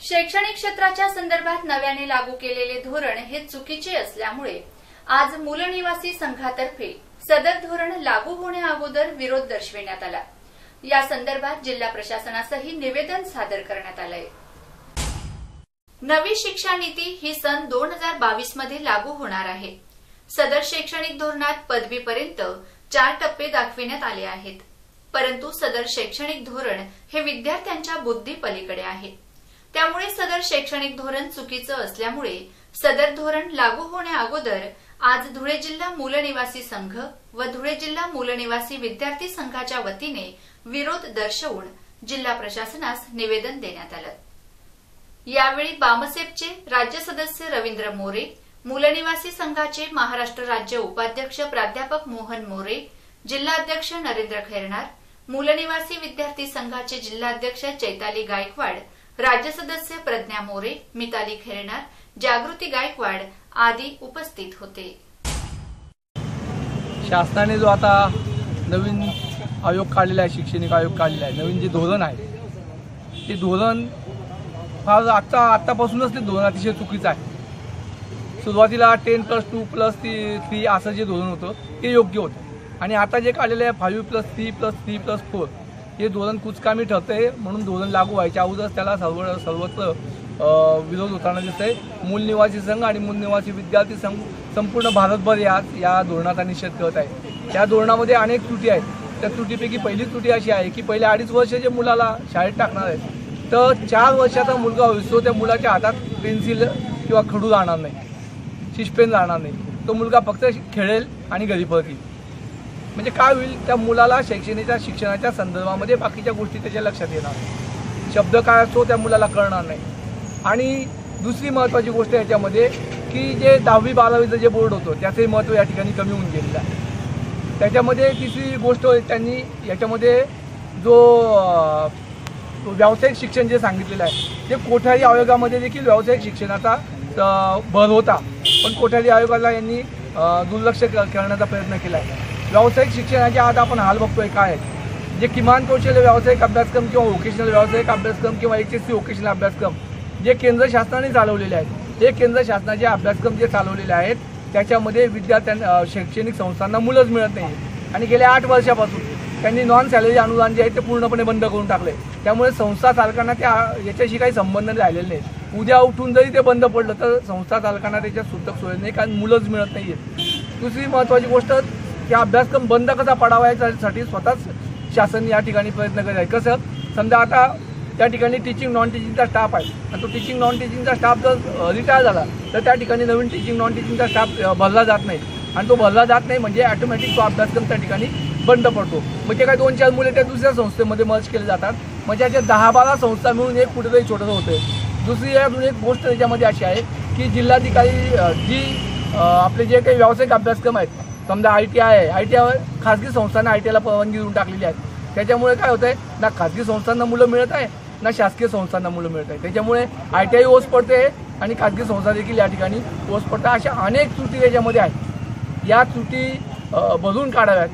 शैक्षणिक क्षेत्राच्या संदर्भात नव्याने लागू केलेले धोरण हे चुकीचे असल्यामुळे आज मूलनिवासी संघातर्फे सदर धोरण लागू होण्याअगोदर विरोध दर्शविण्यात आला। या संदर्भात जिल्हा प्रशासनासही निवेदन सादर करण्यात आले। नवी शिक्षा नीती ही सन 2022 मध्ये लागू होणार आहे। सदर शैक्षणिक धोरणात पदवीपर्यंत 4 टप्पे दाखविण्यात आले आहेत, परंतु सदर शैक्षणिक धोरण हे विद्यार्थ्यांच्या बुद्धीपलीकडे आहे। त्यामुळे सदर शैक्षणिक धोरण चुकीचं असल्यामुळे सदर धोरण लागू होण्याअगोदर आज धुळे जिल्हा मूलनिवासी संघ व धुळे जिल्हा मूलनिवासी विद्यार्थी संघाच्या वतीने विरोध दर्शवून जिल्हा प्रशासनास निवेदन देण्यात आलं। यावेळी बामसेपचे राज्य सदस्य रवींद्र मोरे, मूलनिवासी संघाचे महाराष्ट्र राज्य उपाध्यक्ष प्राध्यापक मोहन मोरे, जिल्हाध्यक्ष नरेंद्र खैरनार, मूलनिवासी विद्यार्थी संघाचे जिल्हाध्यक्ष चैताली गायकवाड, राज्य सदस्य प्रज्ञा मोरे, मिताली खैरनार, जागृती गायकवाड आदी उपस्थित होते। शासनाने जो आता नवीन आयोग काढलेला आहे, शैक्षणिक आयोग काढलेला आहे, नवीन जे धोरण आहे ते धोरण फार आतापासूनच ते धोरण अतिशय चुकीचं आहे। सुरुवातीला 10+2+3 असं जे धोरण होतं ते योग्य होतं आणि आता जे काढलेलं आहे 5+3+3+4 हे धोरण कुचकामी ठरतंय। म्हणून धोरण लागू व्हायच्या अगोदर त्याला सर्वत्र विरोध होताना दिसतंय। मूल निवासी संघ आणि मूल निवासी विद्यार्थी संघ संपूर्ण भारतभर या धोरणाचा निषेध करत आहे। या धोरणामध्ये अनेक त्रुटी आहेत। त्या त्रुटीपैकी पहिली त्रुटी अशी आहे की पहिले 2.5 वर्ष जे मुलाला शाळेत टाकणार आहेत तर 4 वर्षाचा मुलगा होईस्तो त्या मुलाच्या हातात पेन्सिल किंवा खडू राहणार नाही, शिशपेन राहणार नाही। तो मुलगा फक्त खेळेल आणि घरी परतील। म्हणजे काय होईल, त्या मुलाला शिक्षणाच्या संदर्भामध्ये बाकीच्या गोष्टी त्याच्या लक्षात येणार नाही, शब्द काय असतो त्या मुलाला कळणार नाही। आणि दुसरी महत्त्वाची गोष्ट याच्यामध्ये की जे 10वी 12वीचं जे बोर्ड होतं त्याचंही महत्त्व या ठिकाणी कमी होऊन गेलेलं आहे। त्याच्यामध्ये तिसरी गोष्ट त्यांनी याच्यामध्ये जो व्यावसायिक शिक्षण जे सांगितलेलं आहे ते कोठारी आयोगामध्ये देखील व्यावसायिक शिक्षणाचा भर होता, पण कोठारी आयोगाला यांनी दुर्लक्ष करण्याचा प्रयत्न केला आहे। व्यावसायिक शिक्षणाच्या आज आपण हाल बघतोय काय आहे, जे किमान कौशल्य व्यावसायिक अभ्यासक्रम किंवा व्होकेशनल व्यावसायिक अभ्यासक्रम किंवा HSC व्होकेशनल अभ्यासक्रम जे केंद्र शासनाने चालवलेले आहेत, हे केंद्र शासनाचे अभ्यासक्रम जे चालवलेले आहेत त्याच्यामध्ये विद्यार्थ्यांना शैक्षणिक संस्थांना मुलंच मिळत नाही आणि गेल्या 8 वर्षापासून त्यांनी नॉन सॅलरी अनुदान जे आहे ते पूर्णपणे बंद करून टाकले। त्यामुळे संस्था चालकांना याच्याशी काही संबंध राहिलेले नाही। उद्या उठून जरी ते बंद पडलं तर संस्था चालकांना त्याच्यात सुतक सोय नाही, कारण मुलंच मिळत नाही आहेत। दुसरी महत्त्वाची गोष्ट, त्या अभ्यासक्रम बंद कसा पडावा यासाठी स्वतःच शासन या ठिकाणी प्रयत्न करत आहे। कसं, समजा आता त्या ठिकाणी टीचिंग नॉन टीचिंगचा स्टाफ आहे आणि तो टीचिंग नॉन टीचिंगचा स्टाफ जर रिटायर झाला तर त्या ठिकाणी नवीन टीचिंग नॉन टीचिंगचा स्टाफ भरला जात नाही आणि तो भरला जात नाही म्हणजे ऑटोमॅटिक तो अभ्यासक्रम त्या ठिकाणी बंद पडतो। म्हणजे काय 2-4 मुले त्या दुसऱ्या संस्थेमध्ये मर्ज केले जातात, म्हणजे अशा 10-12 संस्था मिळून एक कुठेतरी छोटंसं होतं। दुसरी अजून एक गोष्ट त्याच्यामध्ये अशी आहे की जिल्हाधिकारी जी आपले जे काही व्यावसायिक अभ्यासक्रम आहेत, समजा ITI आहे, ITI खाजगी संस्थांना ITIला परवानगी देऊन टाकलेली आहे। त्याच्यामुळे काय होतंय, ना खाजगी संस्थांना मुलं मिळत आहे ना शासकीय संस्थांना मुलं मिळत आहे। त्याच्यामुळे ITI ओस पडते आणि खाजगी संस्था देखील या ठिकाणी ओस पडतात। अशा अनेक त्रुटी याच्यामध्ये आहेत, या त्रुटी भरून काढाव्यात